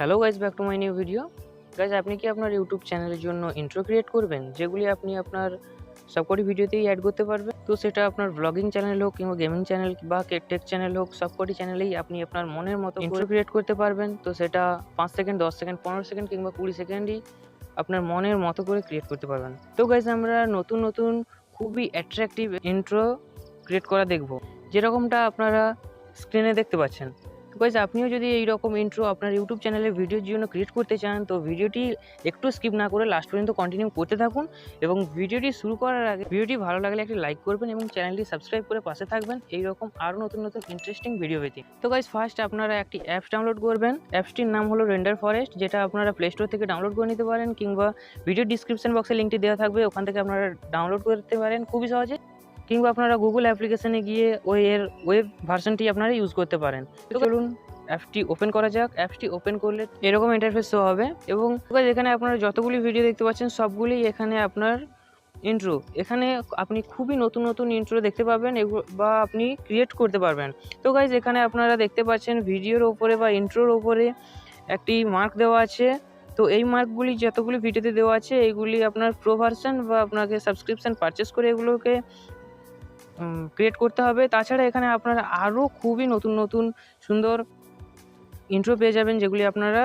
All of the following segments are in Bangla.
Hello guys, back to my new video. Guys, আপনি কি আপনার ইউটিউব চ্যানেলের জন্য ইন্ট্রো ক্রিয়েট করবেন যেগুলি আপনি আপনার সবকটি ভিডিওতেই অ্যাড করতে পারবেন? তো সেটা আপনার ব্লগিং চ্যানেল হোক কিংবা গেমিং চ্যানেল বা টেক চ্যানেল হোক, সবকটি চ্যানেলেই আপনি আপনার মনের মতো ইন্ট্রো ক্রিয়েট করতে পারবেন। তো সেটা 5 সেকেন্ড, 10 সেকেন্ড, 15 সেকেন্ড কিংবা 20 সেকেন্ডই আপনার মনের মতো করে ক্রিয়েট করতে পারবেন। তো গাইজ, আমরা নতুন নতুন খুবই অ্যাট্রাকটিভ ইন্ট্রো ক্রিয়েট করা দেখব, যেরকমটা আপনারা স্ক্রিনে দেখতে পাচ্ছেন। তো গাইজ, আপনিও যদি এইরকম ইন্ট্রো আপনার ইউটিউব চ্যানেলের ভিডিওর জন্য ক্রিয়েট করতে চান, তো ভিডিওটি একটু স্কিপ না করে লাস্ট পর্যন্ত কন্টিনিউ করতে থাকুন। এবং ভিডিওটি শুরু করার আগে ভিডিওটি ভালো লাগলে একটি লাইক করবেন এবং চ্যানেলটি সাবস্ক্রাইব করে পাশে থাকবেন এইরকম আরও নতুন নতুন ইন্টারেস্টিং ভিডিও পেতে। তো গাইজ, ফার্স্ট আপনারা একটি অ্যাপস ডাউনলোড করবেন। অ্যাপসটির নাম হলো রেন্ডার ফরেস্ট, যেটা আপনারা প্লে স্টোর থেকে ডাউনলোড করে নিতে পারেন কিংবা ভিডিও ডিসক্রিপশন বক্সে লিঙ্কটি দেওয়া থাকবে, ওখান থেকে আপনারা ডাউনলোড করতে পারেন খুবই সহজে। কিংবা আপনারা গুগল অ্যাপ্লিকেশনে গিয়ে ওয়েব ভার্সনটি আপনারা ইউজ করতে পারেন। তো চলুন অ্যাপসটি ওপেন করা যাক। অ্যাপসটি ওপেন করলে এরকম ইন্টারফেস শো হবে এবং এখানে আপনারা যতগুলি ভিডিও দেখতে পাচ্ছেন সবগুলি এখানে আপনার ইন্ট্রো। এখানে আপনি খুবই নতুন নতুন ইন্ট্রো দেখতে পাবেন বা আপনি ক্রিয়েট করতে পারবেন। তো গাইজ, এখানে আপনারা দেখতে পাচ্ছেন ভিডিওর ওপরে বা ইন্ট্রোর ওপরে একটি মার্ক দেওয়া আছে। তো এই মার্কগুলি যতগুলি ভিডিওতে দেওয়া আছে এইগুলি আপনার প্রো ভার্সন বা আপনাকে সাবস্ক্রিপশান পারচেস করে এগুলোকে ক্রিয়েট করতে হবে। তাছাড়া এখানে আপনারা আরও খুবই নতুন নতুন সুন্দর ইন্ট্রো পেয়ে যাবেন, যেগুলি আপনারা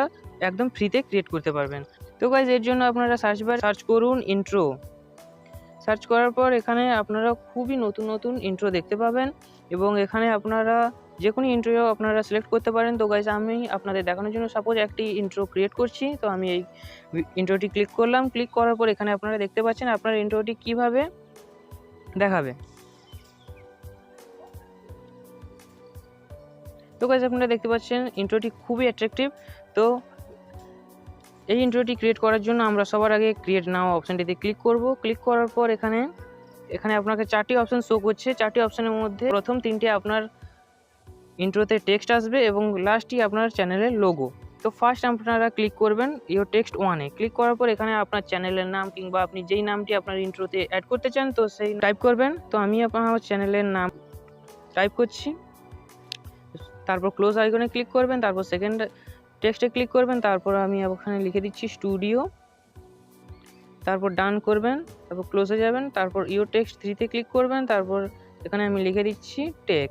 একদম ফ্রিতে ক্রিয়েট করতে পারবেন। তো গাইজ, এর জন্য আপনারা সার্চ করুন ইন্ট্রো। সার্চ করার পর এখানে আপনারা খুবই নতুন নতুন ইন্ট্রো দেখতে পাবেন এবং এখানে আপনারা যে কোনো ইন্ট্রো আপনারা সিলেক্ট করতে পারেন। তো গাইজ, আমি আপনাদের দেখানোর জন্য সাপোজ একটি ইন্ট্রো ক্রিয়েট করছি। তো আমি এই ইন্ট্রোটি ক্লিক করলাম। ক্লিক করার পর এখানে আপনারা দেখতে পাচ্ছেন আপনার ইন্ট্রোটি কীভাবে দেখাবে। তো গাইজ, আপনারা দেখতে পাচ্ছেন ইন্ট্রোটি খুবই অ্যাট্রাকটিভ। তো এই ইন্ট্রোটি ক্রিয়েট করার জন্য আমরা সবার আগে ক্রিয়েট নাও অপশানটিতে ক্লিক করব। ক্লিক করার পর এখানে আপনাকে 4টি অপশান শো করছে। 4টি অপশানের মধ্যে প্রথম 3টে আপনার ইন্ট্রোতে টেক্সট আসবে এবং লাস্টই আপনার চ্যানেলের লোগো। তো ফার্স্ট আপনারা ক্লিক করবেন ইওর টেক্সট 1-এ। ক্লিক করার পর এখানে আপনার চ্যানেলের নাম কিংবা আপনি যেই নামটি আপনার ইন্ট্রোতে অ্যাড করতে চান তো সেই টাইপ করবেন। তো আমি আপনার চ্যানেলের নাম টাইপ করছি। তারপর ক্লোজ আইকনে ক্লিক করবেন, তারপর সেকেন্ড টেক্সটে ক্লিক করবেন, তারপর আমি ওখানে লিখে দিচ্ছি স্টুডিও, তারপর ডান করবেন, তারপর ক্লোজে যাবেন, তারপর ইওর টেক্সট 3-তে ক্লিক করবেন, তারপর এখানে আমি লিখে দিচ্ছি টেক,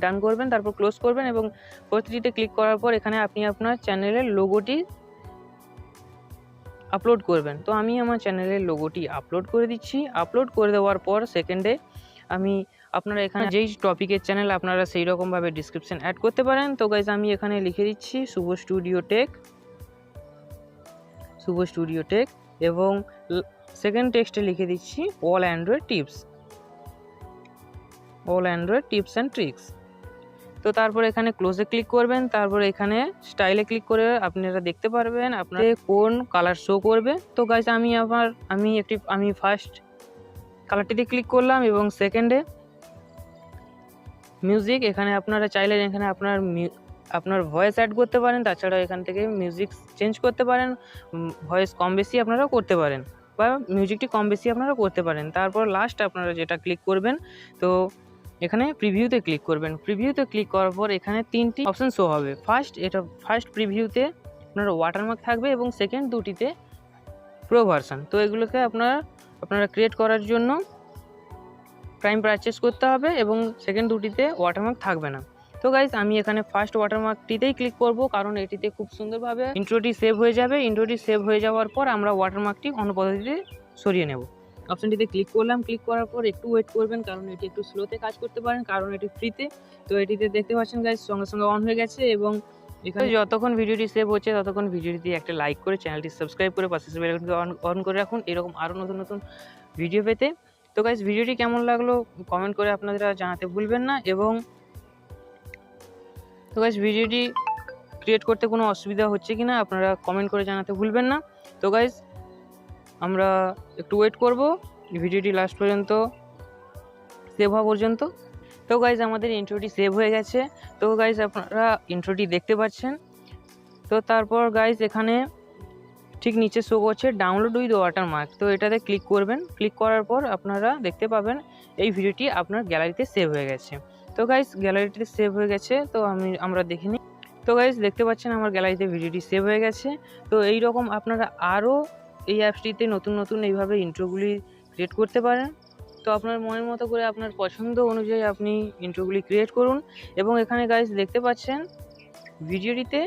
ডান করবেন, তারপর ক্লোজ করবেন এবং 4-3-তে ক্লিক করার পর এখানে আপনি আপনার চ্যানেলের লোগোটি আপলোড করবেন। তো আমি আমার চ্যানেলের লোগোটি আপলোড করে দিচ্ছি। আপলোড করে দেওয়ার পর সেকেন্ডে আপনারা এখানে যেই টপিকের চ্যানেল আপনারা সেই রকমভাবে ডিসক্রিপশন অ্যাড করতে পারেন। তো গাইজ, আমি এখানে লিখে দিচ্ছি শুভ স্টুডিও টেক এবং সেকেন্ড টেক্সটে লিখে দিচ্ছি all Android tips and tricks. তো তারপর এখানে ক্লোজে ক্লিক করবেন, তারপর এখানে স্টাইলে ক্লিক করে আপনারা দেখতে পারবেন আপনাদের কোন কালার শো করবে। তো গাইজ, আমি ফার্স্ট কালারটিতে ক্লিক করলাম এবং সেকেন্ডে মিউজিক। এখানে আপনারা চাইলে এখানে আপনার ভয়েস অ্যাড করতে পারেন। তাছাড়া এখান থেকে মিউজিক চেঞ্জ করতে পারেন, ভয়েস কম বেশি আপনারা করতে পারেন বা মিউজিকটি কম বেশি আপনারা করতে পারেন। তারপর লাস্ট আপনারা যেটা ক্লিক করবেন, তো এখানে প্রিভিউতে ক্লিক করবেন। প্রিভিউতে ক্লিক করার পর এখানে 3টি অপশান শো হবে। ফার্স্ট প্রিভিউতে আপনার ওয়াটারমার্ক থাকবে এবং সেকেন্ড 2টিতে প্রো ভার্সন। তো এগুলোকে আপনারা ক্রিয়েট করার জন্য প্রাইম পারচেস করতে হবে এবং সেকেন্ড 2টিতে ওয়াটারমার্ক থাকবে না। তো গাইজ, আমি এখানে ফার্স্ট ওয়াটারমার্কটিতেই ক্লিক করব, কারণ এটিতে খুব সুন্দরভাবে ইন্ট্রোটি সেভ হয়ে যাবে। ইন্ট্রোটি সেভ হয়ে যাওয়ার পর আমরা ওয়াটারমার্কটি অন্য পদ্ধতিতে সরিয়ে নেব। অপশানটিতে ক্লিক করলাম। ক্লিক করার পর একটু ওয়েট করবেন, কারণ এটি একটু স্লোতে কাজ করতে পারেন, কারণ এটি ফ্রিতে। তো এটিতে দেখতে পাচ্ছেন গাইজ সঙ্গে সঙ্গে অন হয়ে গেছে এবং এখানে যতক্ষণ ভিডিওটি সেভ হচ্ছে ততক্ষণ ভিডিওটি একটা লাইক করে চ্যানেলটি সাবস্ক্রাইব করে পাশে বেল আইকনটি অন করে রাখুন এরকম আরও নতুন নতুন ভিডিও পেতে। তো গাইজ, ভিডিওটি কেমন লাগলো কমেন্ট করে আপনারা জানাতে ভুলবেন না। এবং তো গাইজ, ভিডিওটি ক্রিয়েট করতে কোনো অসুবিধা হচ্ছে কি না আপনারা কমেন্ট করে জানাতে ভুলবেন না। তো গাইজ, আমরা একটু ওয়েট করব ভিডিওটি লাস্ট পর্যন্ত সেভ হওয়া পর্যন্ত। তো গাইজ, আমাদের ইন্ট্রোটি সেভ হয়ে গেছে। তো গাইজ, আপনারা ইন্ট্রোটি দেখতে পাচ্ছেন। তো তারপর গাইজ, এখানে ঠিক নিচে শো করছে ডাউনলোড উইথ ওয়াটারমার্ক। তো এটাতে ক্লিক করবেন। ক্লিক করার পর আপনারা দেখতে পাবেন এই ভিডিওটি আপনার গ্যালারিতে সেভ হয়ে গেছে। তো গাইজ, গ্যালারিতে সেভ হয়ে গেছে। তো আমরা দেখে নিই। তো গাইজ দেখতে পাচ্ছেন আমার গ্যালারিতে ভিডিওটি সেভ হয়ে গেছে। তো এই রকম আপনারা আরও এই অ্যাপসটিতে নতুন এইভাবে ইন্ট্রোগুলি ক্রিয়েট করতে পারেন। তো আপনার মনের মতো করে আপনার পছন্দ অনুযায়ী আপনি ইন্ট্রোগুলি ক্রিয়েট করুন। এবং এখানে গাইজ দেখতে পাচ্ছেন ভিডিওটিতে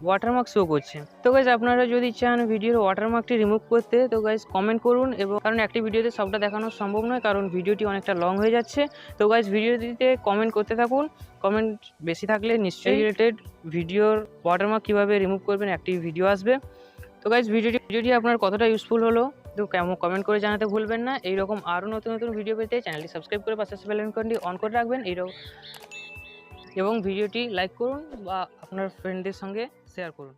ওয়াটারমার্ক শো করছে। তো গাইজ আপনারা যদি চান ভিডিওর ওয়াটারমার্কটি রিমুভ করতে, তো গাইজ কমেন্ট করুন। এবং কারণ একটি ভিডিওতে সবটা দেখানো সম্ভব নয়, কারণ ভিডিওটি অনেকটা লং হয়ে যাচ্ছে। তো গাইজ ভিডিওটিতে কমেন্ট করতে থাকুন। কমেন্ট বেশি থাকলে নিশ্চয়ই রিলেটেড ভিডিওর ওয়াটারমার্ক কীভাবে রিমুভ করবেন একটি ভিডিও আসবে। তো গাইজ ভিডিওটি আপনার কতটা ইউজফুল হলো তো কেমন কমেন্ট করে জানাতে ভুলবেন না। এইরকম আরও নতুন ভিডিও পেতে চ্যানেলটি সাবস্ক্রাইব করে পাশে বেল আইকনটি অন করে রাখবেন এবং ভিডিওটি লাইক করুন বা আপনার ফ্রেন্ডদের সঙ্গে শেয়ার করুন।